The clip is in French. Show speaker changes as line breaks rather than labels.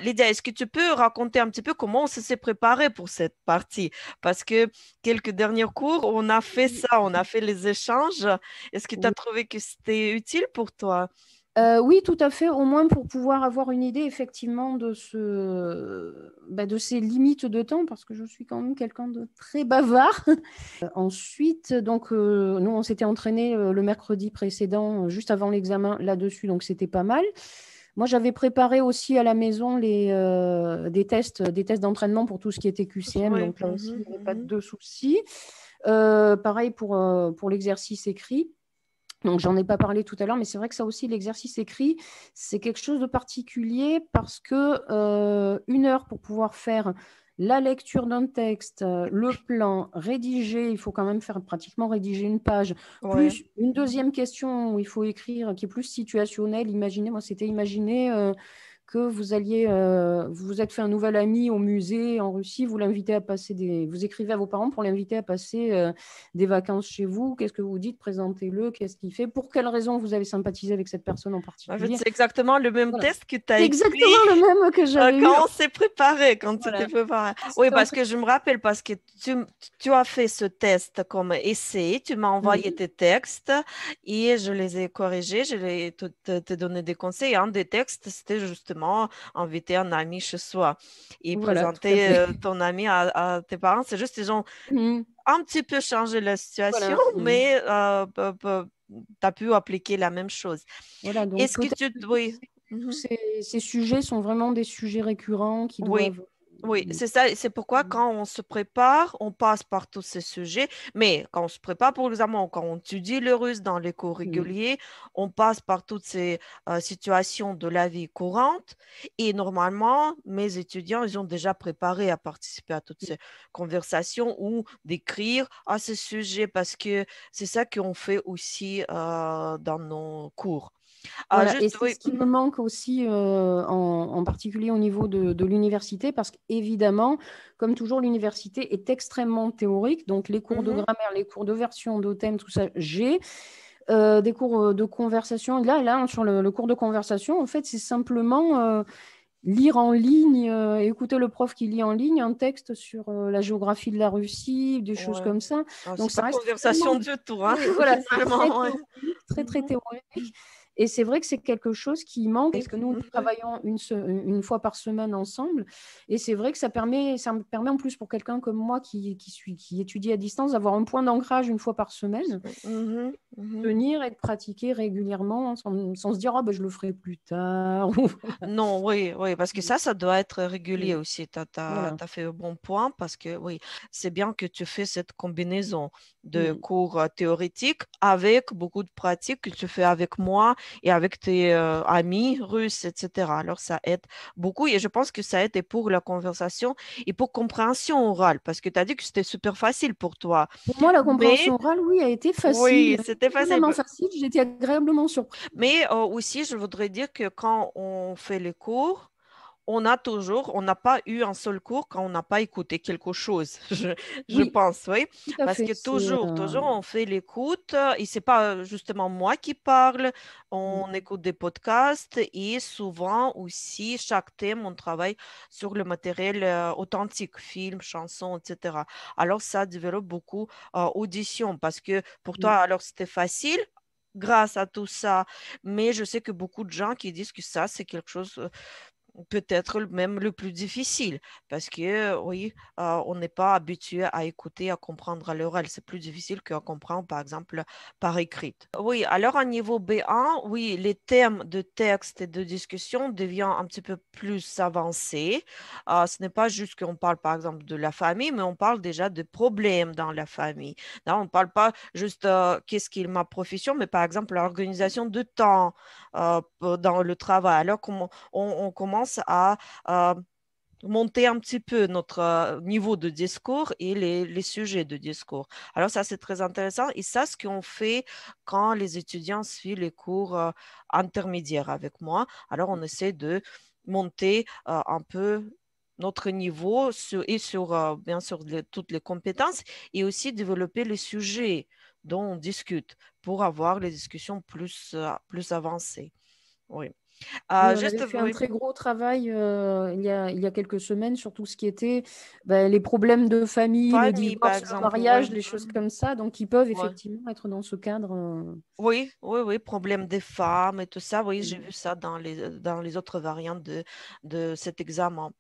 Lydia, est-ce que tu peux raconter un petit peu comment on s'est préparé pour cette partie? Parce que quelques derniers cours, on a fait
Oui,
ça, on a fait les échanges. Est-ce que tu as
oui.
trouvé que c'était utile pour toi?
Oui, tout à fait, au moins pour pouvoir avoir une idée effectivement de ces limites de temps, parce que je suis quand même quelqu'un de très bavard. Ensuite, donc, nous, on s'était entraîné le mercredi précédent, juste avant l'examen, là-dessus, donc c'était pas mal. Moi, j'avais préparé aussi à la maison des tests d'entraînement pour tout ce qui était QCM,
Oui.
donc là aussi,
Mhm,
il n'y avait pas
mhm.
de souci. Pareil pour l'exercice écrit. Donc, j'en ai pas parlé tout à l'heure, mais c'est vrai que ça aussi, l'exercice écrit, c'est quelque chose de particulier parce que 1 heure pour pouvoir faire la lecture d'un texte, le plan, rédiger, il faut quand même faire pratiquement rédiger une page,
Ouais.
plus une deuxième question où il faut écrire qui est plus situationnelle. Imaginez, moi, c'était imaginer que vous alliez, vous vous êtes fait un nouvel ami au musée en Russie, vous l'invitez à passer vous écrivez à vos parents pour l'inviter à passer des vacances chez vous. Qu'est-ce que vous dites? Présentez-le. Qu'est-ce qu'il fait? Pour quelle raison vous avez sympathisé avec cette personne en
En fait,
particulier?
c'est exactement le même
Voilà.
test que tu as
C'est
écrit
exactement le même que j'avais eu.
quand on s'est préparé, quand tu t'es
Voilà.
préparé. Oui,
C'était en
parce
fait.
que je me rappelle, parce que tu as fait ce test comme essai, tu m'as envoyé
Mhm.
tes textes et je les ai corrigés, te donné des conseils. Un des textes, c'était justement inviter un ami chez soi et
Voilà, tout à
présenter
fait.
ton ami à tes parents. C'est juste, ils ont
Mhm.
un petit peu changé la situation,
Voilà. Mhm.
mais tu as pu appliquer la même chose.
Voilà. Donc
Est-ce que
peut-être
tu...
que
Oui.
tous
Mhm.
ces sujets sont vraiment des sujets récurrents qui
Oui,
doivent.
oui, c'est ça. Et c'est pourquoi quand on se prépare, on passe par tous ces sujets. Mais quand on se prépare pour l'examen, quand on étudie le russe dans les cours
Mhm.
réguliers, on passe par toutes ces situations de la vie courante. Et normalement, mes étudiants, ils ont déjà préparé à participer à toutes ces conversations ou d'écrire à ce sujet parce que c'est ça qu'on fait aussi dans nos cours.
Voilà, et
Juste,
c'est
oui.
ce qui me
Mhm,
manque aussi en particulier au niveau de l'université, parce qu'évidemment, comme toujours, l'université est extrêmement théorique, donc les cours de
mhm.
grammaire, les cours de version, d'autème, tout ça, j'ai des cours de conversation. Là, sur le cours de conversation, en fait, c'est simplement lire en ligne, écouter le prof qui lit en ligne un texte sur la géographie de la Russie, des choses
Ouais.
comme ça.
Ah,
Donc,
c'est
ça
pas
reste vraiment
conversation du tout, hein,
voilà, c'est très
finalement. Ouais.
théorique, très, très
Mhm.
théorique. Et c'est vrai que c'est quelque chose qui manque, parce
Oui,
que nous
mhm.
travaillons une fois par semaine ensemble. Et c'est vrai que ça me permet en plus pour quelqu'un comme moi qui étudie à distance d'avoir un point d'ancrage une fois par semaine,
Mhm, mhm.
tenir et de pratiquer régulièrement sans se dire, oh, ben, je le ferai plus tard. Ou voilà.
Non, oui, oui, parce que ça doit être régulier
Mm.
aussi. Tu as
Voilà.
fait un bon point parce que oui, c'est bien que tu fais cette combinaison de
Mm.
cours théoriques avec beaucoup de pratiques que tu fais avec moi et avec tes amis russes, etc. Alors, ça aide beaucoup et je pense que ça aide et pour la conversation et pour compréhension orale parce que tu as dit que c'était super facile pour toi.
Pour moi, la
Mais
compréhension orale, oui, a été
oui,
facile,
c'était facile.
étonnamment facile. J'ai été agréablement surprise.
Mais aussi, je voudrais dire que quand on fait les cours, on n'a pas eu un seul cours quand on n'a pas écouté quelque chose, je
Oui,
pense, oui.
tout à
Parce
fait.
que toujours, on fait l'écoute et c'est pas justement moi qui parle, on écoute des podcasts et souvent aussi, chaque thème, on travaille sur le matériel authentique, film, chansons, etc. Alors, ça développe beaucoup audition parce que pour toi, alors c'était facile grâce à tout ça, mais je sais que beaucoup de gens qui disent que ça, c'est quelque chose peut-être même le plus difficile parce que oui, on n'est pas habitué à écouter, à comprendre à l'oral. C'est plus difficile qu'à comprendre, par exemple, par écrit. Oui, alors à niveau B1, oui, les thèmes de texte et de discussion deviennent un petit peu plus avancés. Ce n'est pas juste qu'on parle, par exemple, de la famille, mais on parle déjà de problèmes dans la famille. Là, on ne parle pas juste qu'est-ce qui est ma profession, mais par exemple, l'organisation de temps dans le travail. Alors, comment on commence à monter un petit peu notre niveau de discours et les sujets de discours. Alors ça, c'est très intéressant et ça, ce qu'on fait quand les étudiants suivent les cours intermédiaires avec moi. Alors, on essaie de monter un peu notre niveau et sur, bien sûr, toutes les compétences et aussi développer les sujets dont on discute pour avoir les discussions plus avancées. Oui.
Oui, on avait
Juste,
fait un
oui,
très gros travail il y a quelques semaines sur tout ce qui était les problèmes de famille, le
famille, par
divorce, le
exemple, oui.
mariage, les choses
Mhm.
comme ça, donc qui peuvent
Ouais.
effectivement être dans ce cadre.
Oui, oui, oui, problème des femmes et tout ça, oui, j'ai
Mm.
vu ça dans les autres variantes de cet examen.